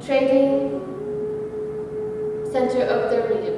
trading center of their region.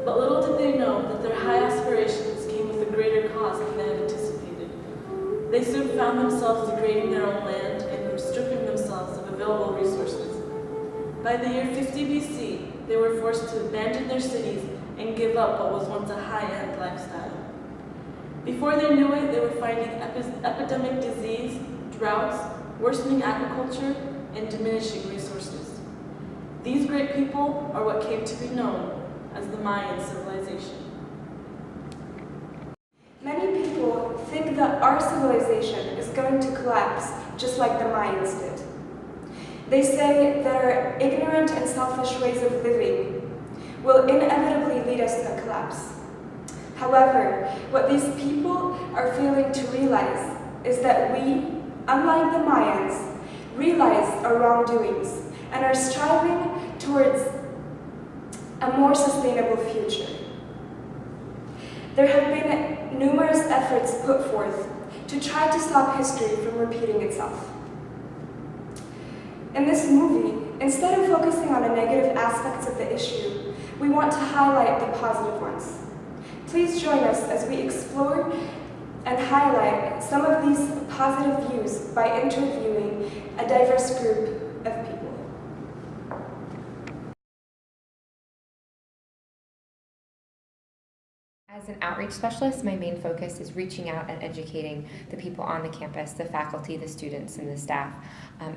But little did they know that their high aspirations came with a greater cost than they had anticipated. They soon found themselves degrading their own land and stripping themselves of available resources. By the year 50 BC, they were forced to abandon their cities and give up what was once a high-end lifestyle. Before they knew it, they were finding epidemic disease, droughts, worsening agriculture, and diminishing resources. These great people are what came to be known as the Mayan civilization. Many people think that our civilization is going to collapse just like the Mayans did. They say that our ignorant and selfish ways of living will inevitably lead us to a collapse. However, what these people are failing to realize is that we, unlike the Mayans, realize our wrongdoings and are striving towards a more sustainable future. There have been numerous efforts put forth to try to stop history from repeating itself. In this movie, instead of focusing on the negative aspects of the issue, we want to highlight the positive ones. Please join us as we explore and highlight some of these positive views by interviewing a diverse group of people. As an outreach specialist, my main focus is reaching out and educating the people on the campus, the faculty, the students, and the staff.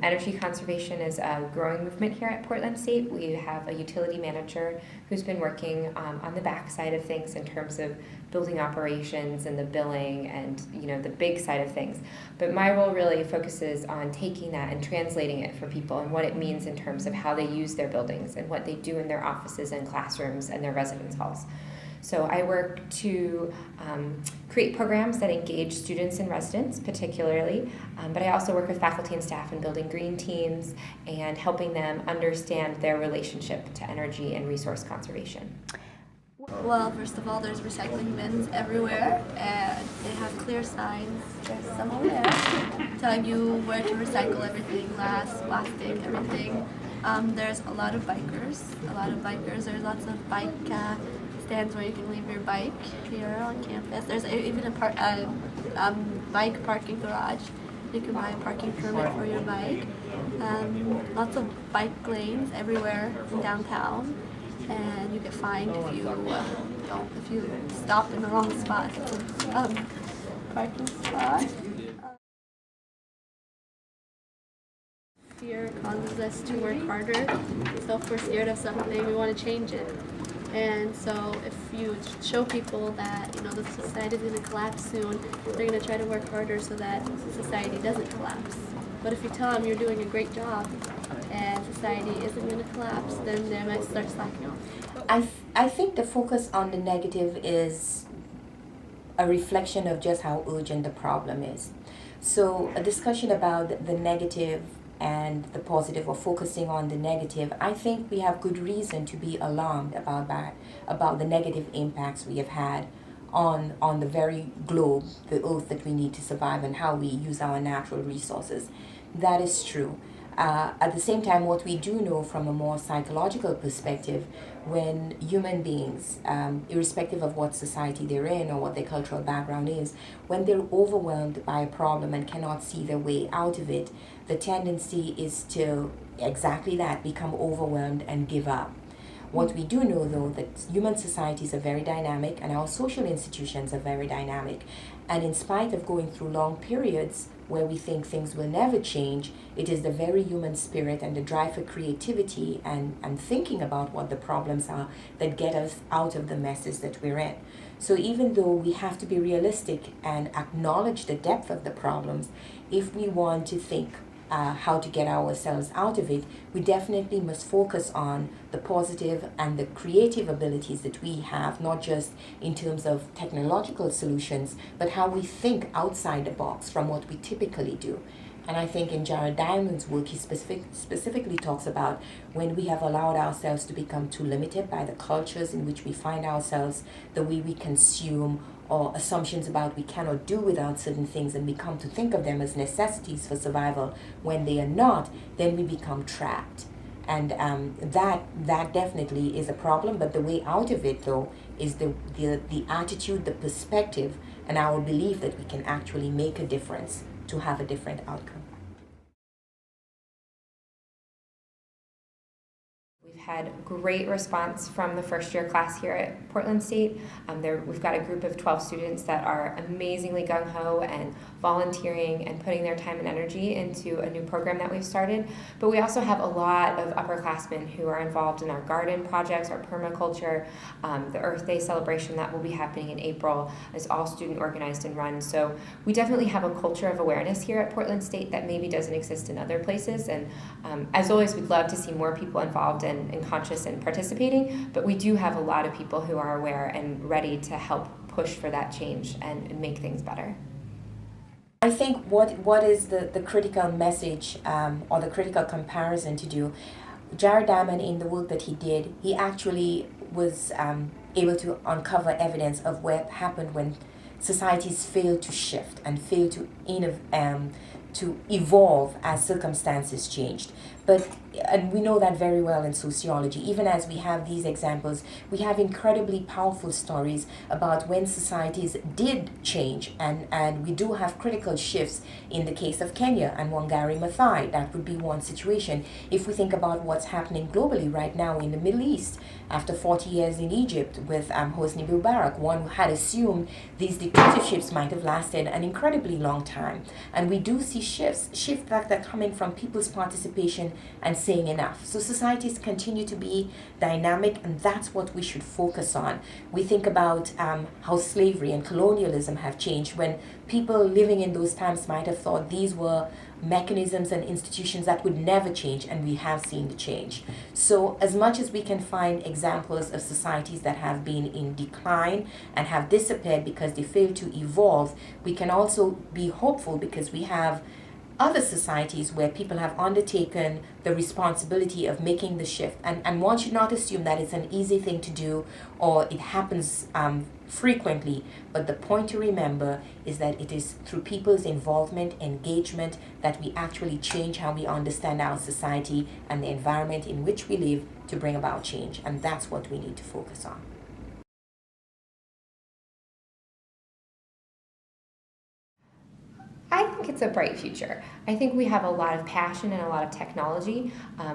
Energy conservation is a growing movement here at Portland State. We have a utility manager who's been working on the back side of things in terms of building operations and the billing and the big side of things. But my role really focuses on taking that and translating it for people and what it means in terms of how they use their buildings and what they do in their offices and classrooms and their residence halls. So I work to create programs that engage students and residents particularly, but I also work with faculty and staff in building green teams and helping them understand their relationship to energy and resource conservation. Well, first of all, there's recycling bins everywhere, and they have clear signs, there's some over there, telling you where to recycle everything, glass, plastic, everything. There's a lot of bikers, there's lots of bike stands where you can leave your bike here on campus. There's even a bike parking garage. You can buy a parking permit for your bike. Lots of bike lanes everywhere in downtown, and you get fined if you stop in the wrong spot. It's a parking spot. Fear causes us to work harder. So if we're scared of something, we want to change it. And so if you show people that the society is going to collapse soon, they're going to try to work harder so that society doesn't collapse. But if you tell them you're doing a great job and society isn't going to collapse, then they might start slacking off. I think the focus on the negative is a reflection of just how urgent the problem is. So a discussion about the negative and the positive, or focusing on the negative, I think we have good reason to be alarmed about that, about the negative impacts we have had on the very globe, the earth that we need to survive, and how we use our natural resources. That is true. At the same time, what we do know from a more psychological perspective, when human beings, irrespective of what society they're in or what their cultural background is, when they're overwhelmed by a problem and cannot see their way out of it, the tendency is to exactly that, become overwhelmed and give up. What we do know, though, that human societies are very dynamic and our social institutions are very dynamic. And in spite of going through long periods where we think things will never change, it is the very human spirit and the drive for creativity and thinking about what the problems are that get us out of the messes that we're in. So even though we have to be realistic and acknowledge the depth of the problems, if we want to think how to get ourselves out of it, we definitely must focus on the positive and the creative abilities that we have, not just in terms of technological solutions, but how we think outside the box from what we typically do. And I think in Jared Diamond's work, he specifically talks about when we have allowed ourselves to become too limited by the cultures in which we find ourselves, the way we consume, or assumptions about we cannot do without certain things, and we come to think of them as necessities for survival when they are not, then we become trapped. And that definitely is a problem, but the way out of it, though, is the attitude, the perspective, and our belief that we can actually make a difference to have a different outcome. We've had great response from the first year class here at Portland State. We've got a group of 12 students that are amazingly gung-ho and volunteering and putting their time and energy into a new program that we've started. But we also have a lot of upperclassmen who are involved in our garden projects, our permaculture, the Earth Day celebration that will be happening in April is all student organized and run. So we definitely have a culture of awareness here at Portland State that maybe doesn't exist in other places. And as always, we'd love to see more people involved and conscious and participating, but we do have a lot of people who are aware and ready to help push for that change and make things better. I think what is the critical message or the critical comparison to do, Jared Diamond, in the work that he did, he actually was able to uncover evidence of what happened when societies fail to shift and fail to evolve as circumstances changed. And we know that very well in sociology. Even as we have these examples, we have incredibly powerful stories about when societies did change, and we do have critical shifts in the case of Kenya and Wangari Maathai. That would be one situation. If we think about what's happening globally right now in the Middle East, after 40 years in Egypt with Hosni Mubarak, one had assumed these dictatorships might have lasted an incredibly long time. And we do see shifts that are coming from people's participation and saying enough. So societies continue to be dynamic, and that's what we should focus on. We think about how slavery and colonialism have changed, when people living in those times might have thought these were mechanisms and institutions that would never change, and we have seen the change. So as much as we can find examples of societies that have been in decline and have disappeared because they failed to evolve, we can also be hopeful because we have other societies where people have undertaken the responsibility of making the shift. And one should not assume that it's an easy thing to do or it happens frequently. But the point to remember is that it is through people's involvement, engagement, that we actually change how we understand our society and the environment in which we live to bring about change. And that's what we need to focus on. I think it's a bright future. I think we have a lot of passion and a lot of technology.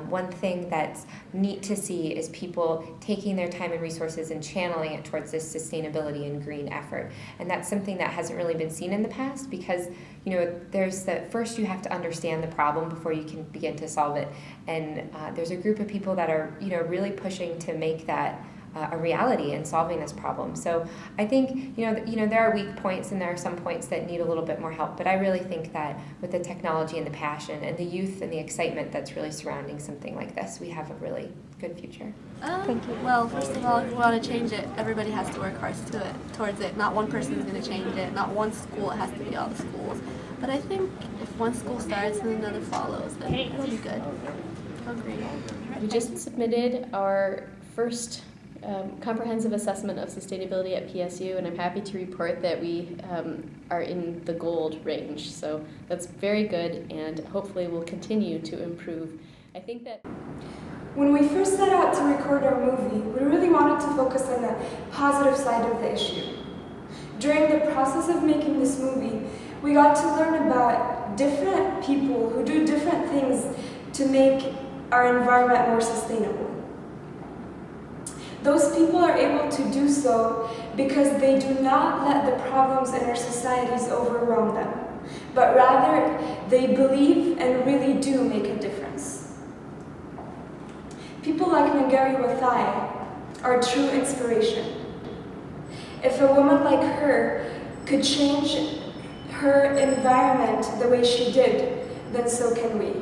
One thing that's neat to see is people taking their time and resources and channeling it towards this sustainability and green effort. And that's something that hasn't really been seen in the past because, you know, there's that first you have to understand the problem before you can begin to solve it. And there's a group of people that are, you know, really pushing to make that a reality in solving this problem. So I think you know there are weak points and there are some points that need a little bit more help, but I really think that with the technology and the passion and the youth and the excitement that's really surrounding something like this, we have a really good future. Thank you. Well, first of all, if we want to change it, everybody has to work hard towards it. Not one person is going to change it. Not one school. It has to be all the schools. But I think if one school starts and another follows, then it'll be good. Agree. We just submitted our first comprehensive assessment of sustainability at PSU, and I'm happy to report that we are in the gold range. So that's very good, and hopefully we'll continue to improve. I think that when we first set out to record our movie, we really wanted to focus on the positive side of the issue. During the process of making this movie, we got to learn about different people who do different things to make our environment more sustainable. Those people are able to do so because they do not let the problems in our societies overwhelm them, but rather they believe and really do make a difference. People like Wangari Maathai are true inspiration. If a woman like her could change her environment the way she did, then so can we.